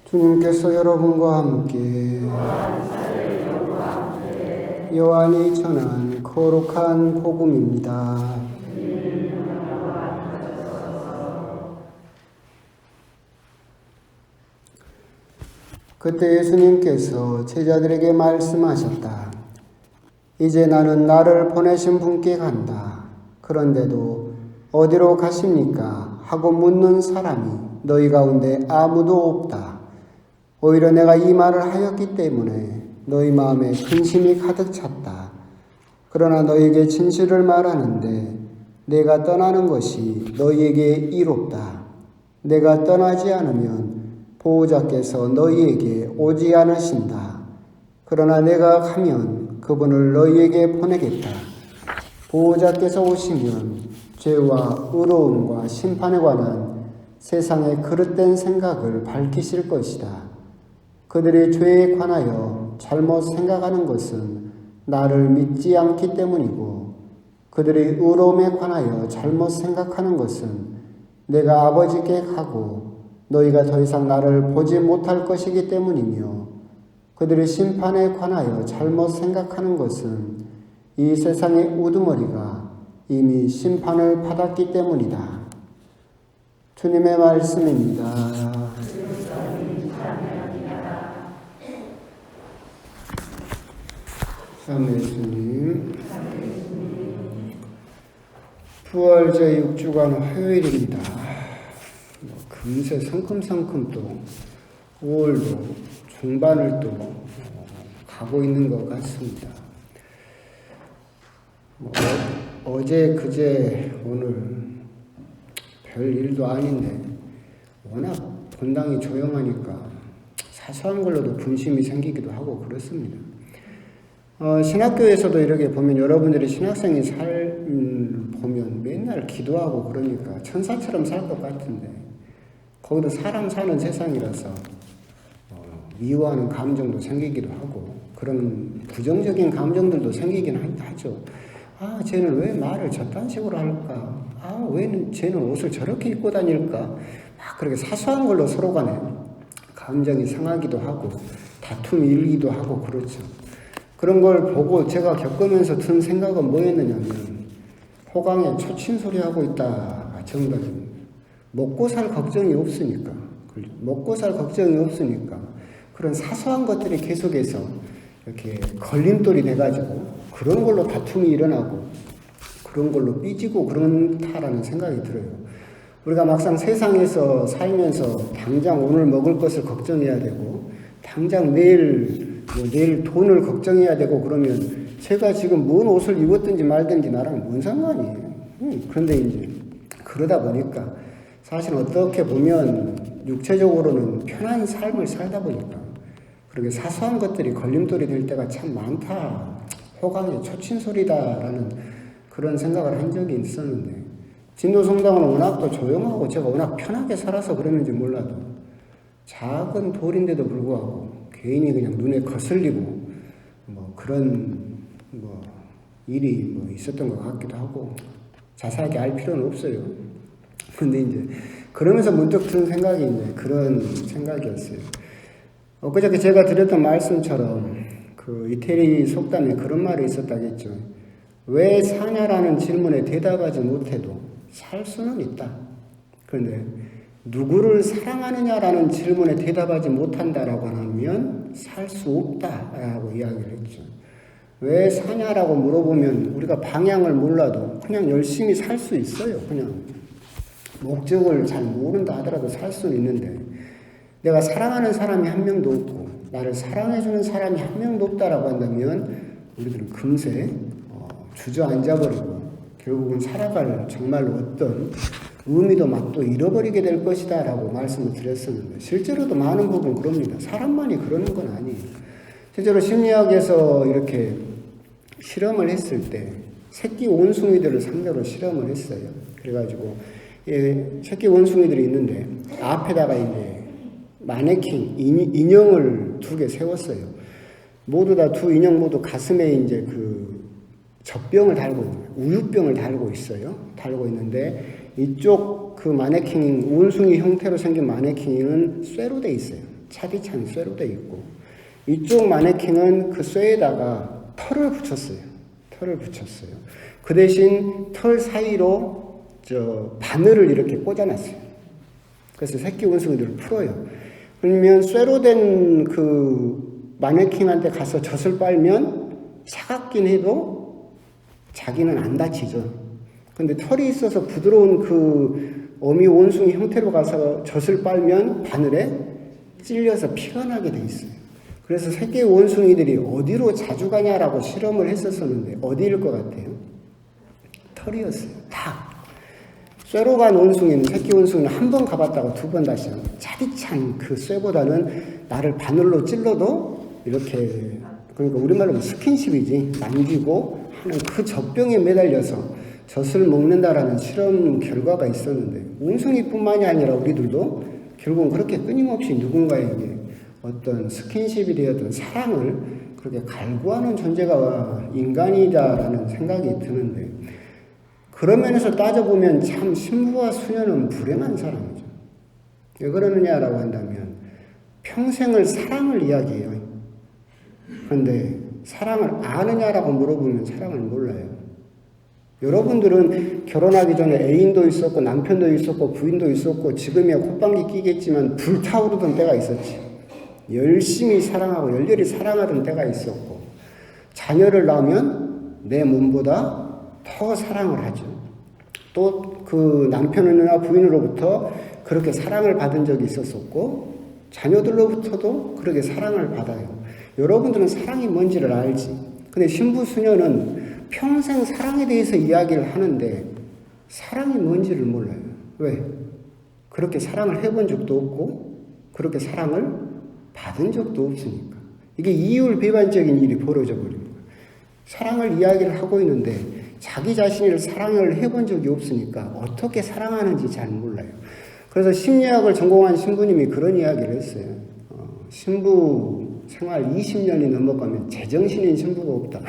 주님께서 여러분과 함께 요한이 전한 거룩한 복음입니다. 그때 예수님께서 제자들에게 말씀하셨다. 이제 나는 나를 보내신 분께 간다. 그런데도 어디로 가십니까? 하고 묻는 사람이 너희 가운데 아무도 없다. 오히려 내가 이 말을 하였기 때문에 너희 마음에 근심이 가득 찼다. 그러나 너희에게 진실을 말하는데 내가 떠나는 것이 너희에게 이롭다. 내가 떠나지 않으면 보호자께서 너희에게 오지 않으신다. 그러나 내가 가면 그분을 너희에게 보내겠다. 보호자께서 오시면 죄와 의로움과 심판에 관한 세상의 그릇된 생각을 밝히실 것이다. 그들이 죄에 관하여 잘못 생각하는 것은 나를 믿지 않기 때문이고 그들이 의로움에 관하여 잘못 생각하는 것은 내가 아버지께 가고 너희가 더 이상 나를 보지 못할 것이기 때문이며 그들이 심판에 관하여 잘못 생각하는 것은 이 세상의 우두머리가 이미 심판을 받았기 때문이다. 주님의 말씀입니다. 아멘. 주님. 부활 제6주간 화요일입니다. 금세 성큼성큼 또 5월도 중반을 또 가고 있는 것 같습니다. 어제 그제 오늘 별 일도 아닌데 워낙 본당이 조용하니까 사소한 걸로도 분심이 생기기도 하고 그렇습니다. 신학교에서도 이렇게 보면 여러분들이 신학생이 보면 맨날 기도하고 그러니까 천사처럼 살 것 같은데 거기도 사람 사는 세상이라서 미워하는 감정도 생기기도 하고 그런 부정적인 감정들도 생기긴 하죠. 아, 쟤는 왜 말을 저딴 식으로 할까? 아, 왜 쟤는 옷을 저렇게 입고 다닐까? 막 그렇게 사소한 걸로 서로 간에 감정이 상하기도 하고 다툼이 일기도 하고 그렇죠. 그런 걸 보고 제가 겪으면서 든 생각은 뭐였느냐면 호강에 초친소리하고 있다가 정답입니다. 먹고 살 걱정이 없으니까 그런 사소한 것들이 계속해서 이렇게 걸림돌이 돼가지고 그런 걸로 다툼이 일어나고 그런 걸로 삐지고 그런다라는 생각이 들어요. 우리가 막상 세상에서 살면서 당장 오늘 먹을 것을 걱정해야 되고 당장 내일 돈을 걱정해야 되고 그러면 제가 지금 뭔 옷을 입었든지 말든지 나랑 뭔 상관이에요. 그런데 이제 그러다 보니까 사실 어떻게 보면 육체적으로는 편한 삶을 살다 보니까 그렇게 사소한 것들이 걸림돌이 될 때가 참 많다. 호강의 초친소리다라는 그런 생각을 한 적이 있었는데 진도성당은 워낙 또 조용하고 제가 워낙 편하게 살아서 그랬는지 몰라도 작은 돌인데도 불구하고 괜히 그냥 눈에 거슬리고 그런 일이 있었던 것 같기도 하고 자세하게 알 필요는 없어요. 근데 이제 그러면서 문득 든 생각이 이제 그런 생각이었어요. 엊그저께 제가 드렸던 말씀처럼 그 이태리 속담에 그런 말이 있었다겠죠. 왜 사냐라는 질문에 대답하지 못해도 살 수는 있다. 그런데 누구를 사랑하느냐라는 질문에 대답하지 못한다라고 하면 살 수 없다라고 이야기를 했죠. 왜 사냐라고 물어보면 우리가 방향을 몰라도 그냥 열심히 살 수 있어요. 그냥 목적을 잘 모른다 하더라도 살 수는 있는데 내가 사랑하는 사람이 한 명도 없고 나를 사랑해주는 사람이 한 명도 없다라고 한다면 우리들은 금세 주저앉아버리고 결국은 살아갈 정말로 어떤 의미도 맛도 잃어버리게 될 것이다 라고 말씀을 드렸었는데 실제로도 많은 부분 그럽니다. 사람만이 그러는 건 아니에요. 실제로 심리학에서 이렇게 실험을 했을 때 새끼 원숭이들을 상대로 실험을 했어요. 그래가지고 새끼 원숭이들이 있는데 앞에다가 이제 마네킹 인형을 2개 세웠어요. 모두 다 두 인형 모두 가슴에 이제 그 젖병을 달고 있는 거예요. 우유병을 달고 있어요. 달고 있는데 이쪽 그 마네킹 원숭이 형태로 생긴 마네킹은 쇠로 돼 있어요. 차디찬 쇠로 되어 있고, 이쪽 마네킹은 그 쇠에다가 털을 붙였어요. 그 대신 털 사이로 바늘을 이렇게 꽂아놨어요. 그래서 새끼 원숭이들을 풀어요. 그러면 쇠로 된 그 마네킹한테 가서 젖을 빨면 차갑긴 해도 자기는 안 다치죠. 근데 털이 있어서 부드러운 그 어미 원숭이 형태로 가서 젖을 빨면 바늘에 찔려서 피가 나게 돼 있어요. 그래서 새끼 원숭이들이 어디로 자주 가냐라고 실험을 했었었는데 어디일 것 같아요? 털이었어요. 다. 쇠로 간 원숭이는, 새끼 원숭이는 한 번 가봤다가 두 번 다시 가요. 차디찬 그 쇠보다는 나를 바늘로 찔러도 이렇게, 그러니까 우리말로 스킨십이지, 남기고 하는 그 젖병에 매달려서 젖을 먹는다라는 실험 결과가 있었는데, 원숭이뿐만이 아니라 우리들도 결국은 그렇게 끊임없이 누군가에게 어떤 스킨십이 되었던 사랑을 그렇게 갈구하는 존재가 인간이다라는 생각이 드는데, 그런 면에서 따져보면 참 신부와 수녀는 불행한 사람이죠. 왜 그러느냐라고 한다면 평생을 사랑을 이야기해요. 그런데 사랑을 아느냐라고 물어보면 사랑을 몰라요. 여러분들은 결혼하기 전에 애인도 있었고 남편도 있었고 부인도 있었고 지금이야 콧방귀 끼겠지만 불타오르던 때가 있었지. 열심히 사랑하고 열렬히 사랑하던 때가 있었고, 자녀를 낳으면 내 몸보다 더 사랑을 하죠. 또 그 남편이나 부인으로부터 그렇게 사랑을 받은 적이 있었었고, 자녀들로부터도 그렇게 사랑을 받아요. 여러분들은 사랑이 뭔지를 알지. 근데 신부 수녀는 평생 사랑에 대해서 이야기를 하는데 사랑이 뭔지를 몰라요. 왜? 그렇게 사랑을 해본 적도 없고 그렇게 사랑을 받은 적도 없으니까. 이게 이율배반적인 일이 벌어져 버린 거예요. 사랑을 이야기를 하고 있는데 자기 자신을 사랑을 해본 적이 없으니까 어떻게 사랑하는지 잘 몰라요. 그래서 심리학을 전공한 신부님이 그런 이야기를 했어요. 신부 생활 20년이 넘어가면 제정신인 신부가 없다.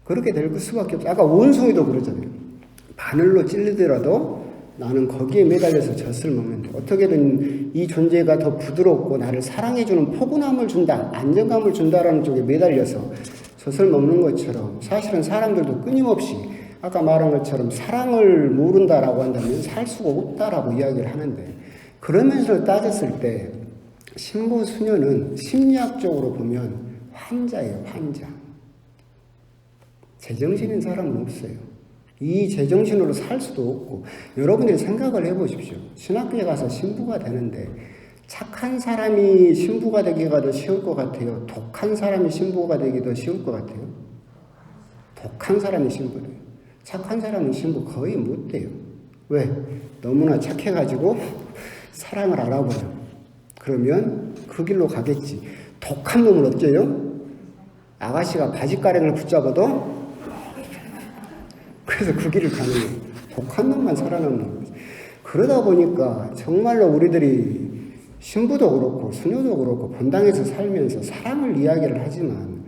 그렇게 될 수밖에 없어요. 아까 원숭이도 그러잖아요. 바늘로 찔리더라도 나는 거기에 매달려서 젖을 먹는데 어떻게든 이 존재가 더 부드럽고 나를 사랑해주는 포근함을 준다, 안정감을 준다라는 쪽에 매달려서 젖을 먹는 것처럼, 사실은 사람들도 끊임없이 아까 말한 것처럼 사랑을 모른다라고 한다면 살 수가 없다라고 이야기를 하는데, 그러면서 따졌을 때 신부 수녀는 심리학적으로 보면 환자예요. 환자. 제정신인 사람은 없어요. 이 제정신으로 살 수도 없고. 여러분들이 생각을 해보십시오. 신학교에 가서 신부가 되는데 착한 사람이 신부가 되기가 더 쉬울 것 같아요? 독한 사람이 신부가 되기 더 쉬울 것 같아요? 독한 사람이 신부래요. 착한 사람은 신부 거의 못 돼요. 왜? 너무나 착해가지고 사랑을 알아버려. 그러면 그 길로 가겠지. 독한 놈은 어째요? 아가씨가 바지가랑을 붙잡아도 그래서 그 길을 가는 거예요. 독한 놈만 살아남는 거죠. 그러다 보니까 정말로 우리들이 신부도 그렇고 수녀도 그렇고 본당에서 살면서 사랑을 이야기를 하지만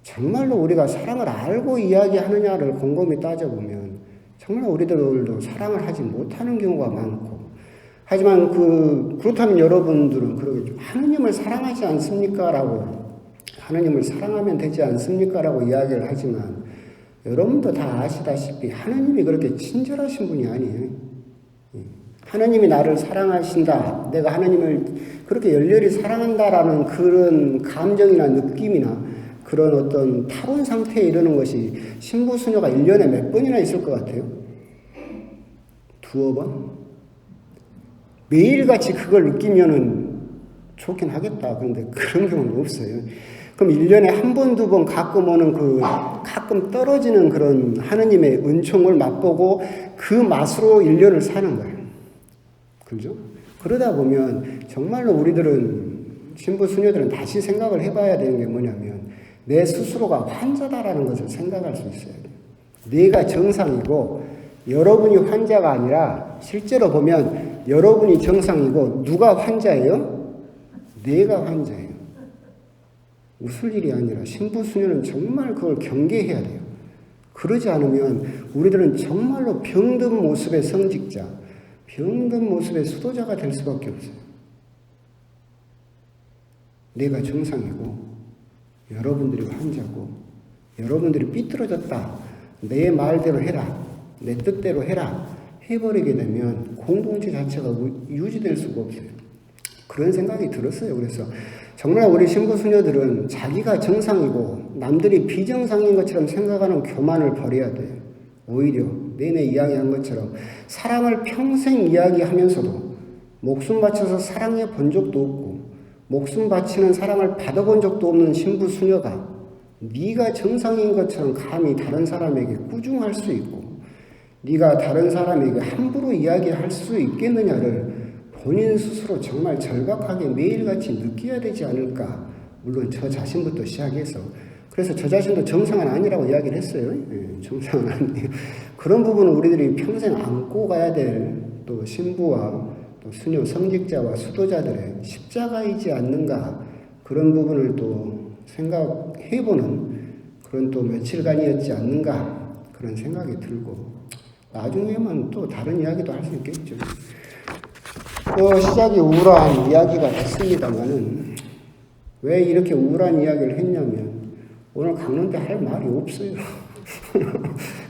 정말로 우리가 사랑을 알고 이야기하느냐를 곰곰이 따져보면 정말 우리들도 사랑을 하지 못하는 경우가 많고, 하지만 그렇다면 여러분들은 그러겠죠. 하느님을 사랑하지 않습니까? 라고, 하느님을 사랑하면 되지 않습니까? 라고 이야기를 하지만 여러분도 다 아시다시피 하느님이 그렇게 친절하신 분이 아니에요. 하느님이 나를 사랑하신다, 내가 하느님을 그렇게 열렬히 사랑한다라는 그런 감정이나 느낌이나 그런 어떤 타론 상태에 이르는 것이 신부 수녀가 1년에 몇 번이나 있을 것 같아요? 두어 번? 매일같이 그걸 느끼면은 좋긴 하겠다. 그런데 그런 경우는 없어요. 그럼 1년에 한 번, 두 번 가끔 오는 가끔 떨어지는 그런 하느님의 은총을 맛보고 그 맛으로 1년을 사는 거예요. 그죠? 그러다 보면 정말로 우리들은, 신부 수녀들은 다시 생각을 해봐야 되는 게 뭐냐면 내 스스로가 환자다라는 것을 생각할 수 있어야 돼요. 내가 정상이고 여러분이 환자가 아니라 실제로 보면 여러분이 정상이고 누가 환자예요? 내가 환자예요. 웃을 일이 아니라 신부 수녀는 정말 그걸 경계해야 돼요. 그러지 않으면 우리들은 정말로 병든 모습의 성직자, 병든 모습의 수도자가 될 수밖에 없어요. 내가 정상이고 여러분들이 환자고 여러분들이 삐뚤어졌다. 내 말대로 해라. 내 뜻대로 해라. 해버리게 되면 공동체 자체가 유지될 수가 없어요. 그런 생각이 들었어요. 그래서 정말 우리 신부 수녀들은 자기가 정상이고 남들이 비정상인 것처럼 생각하는 교만을 버려야 돼요. 오히려 내내 이야기한 것처럼 사랑을 평생 이야기하면서도 목숨 바쳐서 사랑해 본 적도 없고 목숨 바치는 사랑을 받아본 적도 없는 신부 수녀가 네가 정상인 것처럼 감히 다른 사람에게 꾸중할 수 있고 네가 다른 사람에게 함부로 이야기할 수 있겠느냐를 본인 스스로 정말 절박하게 매일같이 느껴야 되지 않을까. 물론 저 자신부터 시작해서 그래서 저 자신도 정상은 아니라고 이야기를 했어요. 정상은 아니에요. 그런 부분은 우리들이 평생 안고 가야 될 또 신부와 또 수녀 성직자와 수도자들의 십자가이지 않는가. 그런 부분을 또 생각해보는 그런 또 며칠간이었지 않는가. 그런 생각이 들고 나중에만 또 다른 이야기도 할 수 있겠죠. 시작이 우울한 이야기가 됐습니다만은 왜 이렇게 우울한 이야기를 했냐면 오늘 강론 때 할 말이 없어요.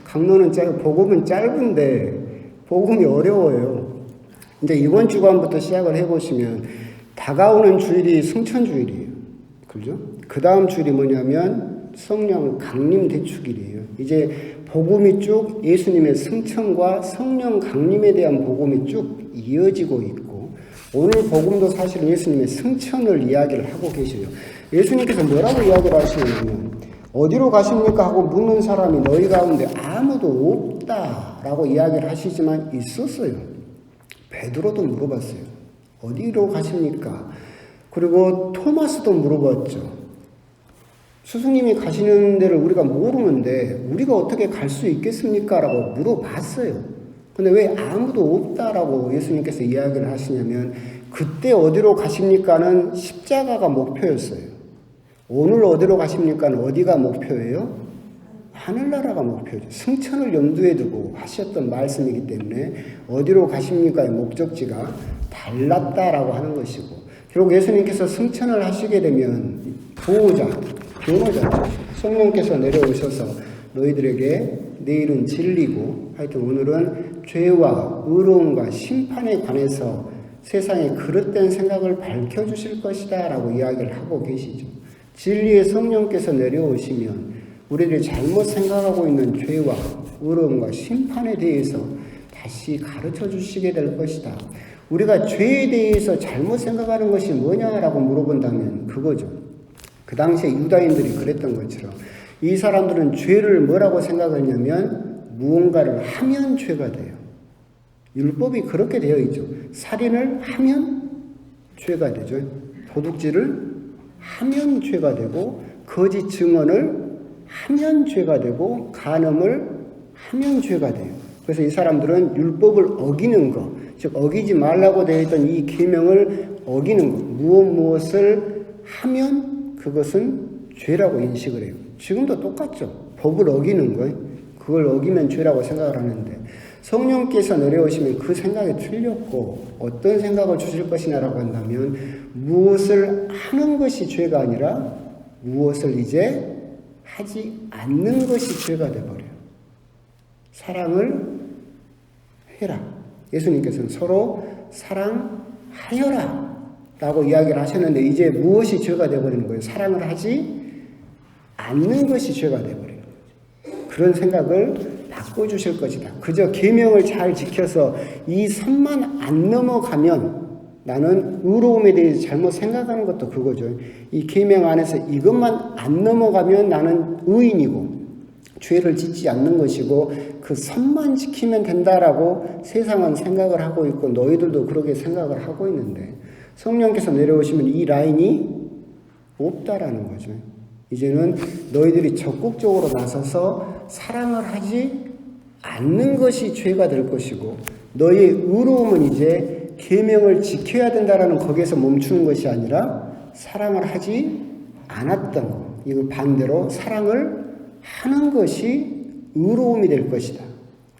강론은 복음은 짧은데 복음이 어려워요. 이제 이번 주간부터 시작을 해보시면 다가오는 주일이 승천주일이에요. 그죠? 그 다음 주일이 뭐냐면 성령 강림 대축일이에요. 이제 복음이 쭉 예수님의 승천과 성령 강림에 대한 복음이 쭉 이어지고 있고 오늘 복음도 사실은 예수님의 승천을 이야기를 하고 계셔요. 예수님께서 뭐라고 이야기를 하시냐면 어디로 가십니까? 하고 묻는 사람이 너희 가운데 아무도 없다라고 이야기를 하시지만 있었어요. 베드로도 물어봤어요. 어디로 가십니까? 그리고 토마스도 물어봤죠. 스승님이 가시는 데를 우리가 모르는데 우리가 어떻게 갈 수 있겠습니까? 라고 물어봤어요. 근데 왜 아무도 없다라고 예수님께서 이야기를 하시냐면 그때 어디로 가십니까는 십자가가 목표였어요. 오늘 어디로 가십니까는 어디가 목표예요? 하늘나라가 목표죠. 승천을 염두에 두고 하셨던 말씀이기 때문에 어디로 가십니까의 목적지가 달랐다라고 하는 것이고 결국 예수님께서 승천을 하시게 되면 보호자, 변호자죠. 성령께서 내려오셔서 너희들에게 내일은 진리고 하여튼 오늘은 죄와 의로움과 심판에 관해서 세상의 그릇된 생각을 밝혀주실 것이다 라고 이야기를 하고 계시죠. 진리의 성령께서 내려오시면 우리들이 잘못 생각하고 있는 죄와 의로움과 심판에 대해서 다시 가르쳐 주시게 될 것이다. 우리가 죄에 대해서 잘못 생각하는 것이 뭐냐라고 물어본다면 그거죠. 그 당시에 유다인들이 그랬던 것처럼 이 사람들은 죄를 뭐라고 생각했냐면 무언가를 하면 죄가 돼요. 율법이 그렇게 되어 있죠. 살인을 하면 죄가 되죠. 도둑질을 하면 죄가 되고 거짓 증언을 하면 죄가 되고 간음을 하면 죄가 돼요. 그래서 이 사람들은 율법을 어기는 것, 즉 어기지 말라고 되어 있던 이 계명을 어기는 것, 무엇을 하면 그것은 죄라고 인식을 해요. 지금도 똑같죠. 법을 어기는 거, 그걸 어기면 죄라고 생각을 하는데 성령께서 내려오시면 그 생각이 틀렸고 어떤 생각을 주실 것이냐라고 한다면 무엇을 하는 것이 죄가 아니라 무엇을 이제 하지 않는 것이 죄가 되어버려요. 사랑을 해라. 예수님께서는 서로 사랑하여라 라고 이야기를 하셨는데 이제 무엇이 죄가 되어버리는 거예요? 사랑을 하지 않는 것이 죄가 되어버리는 거죠. 그런 생각을 바꿔주실 것이다. 그저 계명을 잘 지켜서 이 선만 안 넘어가면 나는 의로움에 대해서 잘못 생각하는 것도 그거죠. 이 계명 안에서 이것만 안 넘어가면 나는 의인이고 죄를 짓지 않는 것이고 그 선만 지키면 된다라고 세상은 생각을 하고 있고 너희들도 그렇게 생각을 하고 있는데 성령께서 내려오시면 이 라인이 없다라는 거죠. 이제는 너희들이 적극적으로 나서서 사랑을 하지 않는 것이 죄가 될 것이고 너희의 의로움은 이제 계명을 지켜야 된다라는 거기에서 멈추는 것이 아니라 사랑을 하지 않았던 것. 이거 반대로 사랑을 하는 것이 의로움이 될 것이다.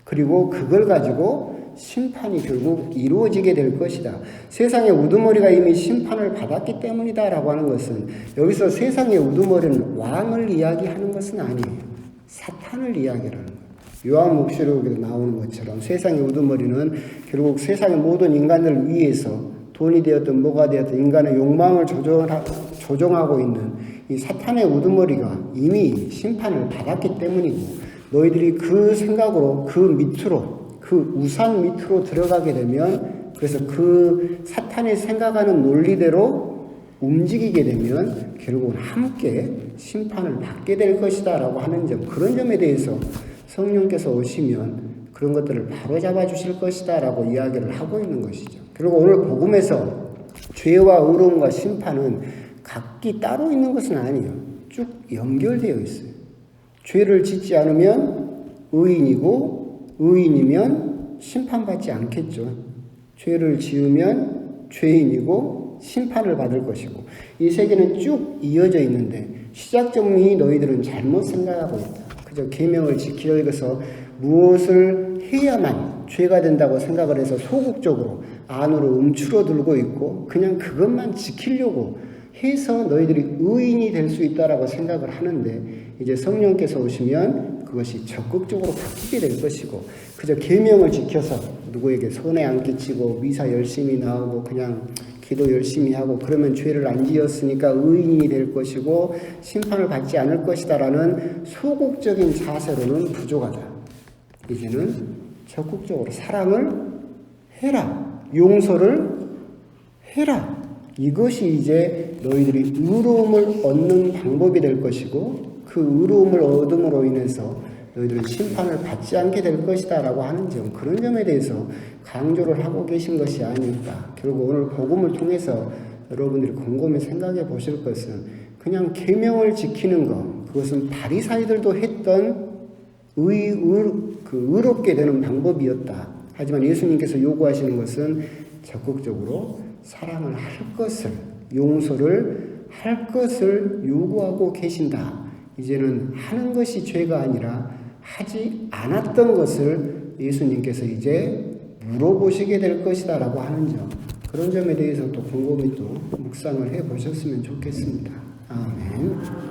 그리고 그걸 가지고 심판이 결국 이루어지게 될 것이다. 세상의 우두머리가 이미 심판을 받았기 때문이다 라고 하는 것은, 여기서 세상의 우두머리는 왕을 이야기하는 것은 아니에요. 사탄을 이야기하는 거예요. 요한복음에도 나오는 것처럼 세상의 우두머리는 결국 세상의 모든 인간들을 위해서 돈이 되었든 뭐가 되었든 인간의 욕망을 조종하고 있는 이 사탄의 우두머리가 이미 심판을 받았기 때문이고, 너희들이 그 생각으로 그 밑으로, 그 우상 밑으로 들어가게 되면, 그래서 그 사탄이 생각하는 논리대로 움직이게 되면 결국은 함께 심판을 받게 될 것이다 라고 하는 점, 그런 점에 대해서 성령께서 오시면 그런 것들을 바로잡아 주실 것이다 라고 이야기를 하고 있는 것이죠. 그리고 오늘 복음에서 죄와 의로움과 심판은 각기 따로 있는 것은 아니에요. 쭉 연결되어 있어요. 죄를 짓지 않으면 의인이고, 의인이면 심판받지 않겠죠. 죄를 지으면 죄인이고 심판을 받을 것이고, 이 세계는 쭉 이어져 있는데 시작점이 너희들은 잘못 생각하고 있다. 그저 계명을 지키려 해서 무엇을 해야만 죄가 된다고 생각을 해서 소극적으로 안으로 움츠러들고 있고, 그냥 그것만 지키려고 해서 너희들이 의인이 될 수 있다라고 생각을 하는데, 이제 성령께서 오시면 그것이 적극적으로 바뀌게 될 것이고, 그저 계명을 지켜서 누구에게 손해 안 끼치고 미사 열심히 나오고 그냥 기도 열심히 하고 그러면 죄를 안 지었으니까 의인이 될 것이고 심판을 받지 않을 것이다라는 소극적인 자세로는 부족하다. 이제는 적극적으로 사랑을 해라, 용서를 해라. 이것이 이제 너희들이 의로움을 얻는 방법이 될 것이고, 그 의로움을 얻음으로 인해서 너희들은 심판을 받지 않게 될 것이다 라고 하는 점, 그런 점에 대해서 강조를 하고 계신 것이 아닐까. 결국 오늘 복음을 통해서 여러분들이 곰곰이 생각해 보실 것은, 그냥 계명을 지키는 것, 그것은 바리사이들도 했던 의롭게 되는 방법이었다. 하지만 예수님께서 요구하시는 것은 적극적으로 사랑을 할 것을, 용서를 할 것을 요구하고 계신다. 이제는 하는 것이 죄가 아니라 하지 않았던 것을 예수님께서 이제 물어보시게 될 것이다 라고 하는 점, 그런 점에 대해서 또 곰곰이 또 묵상을 해 보셨으면 좋겠습니다. 아멘.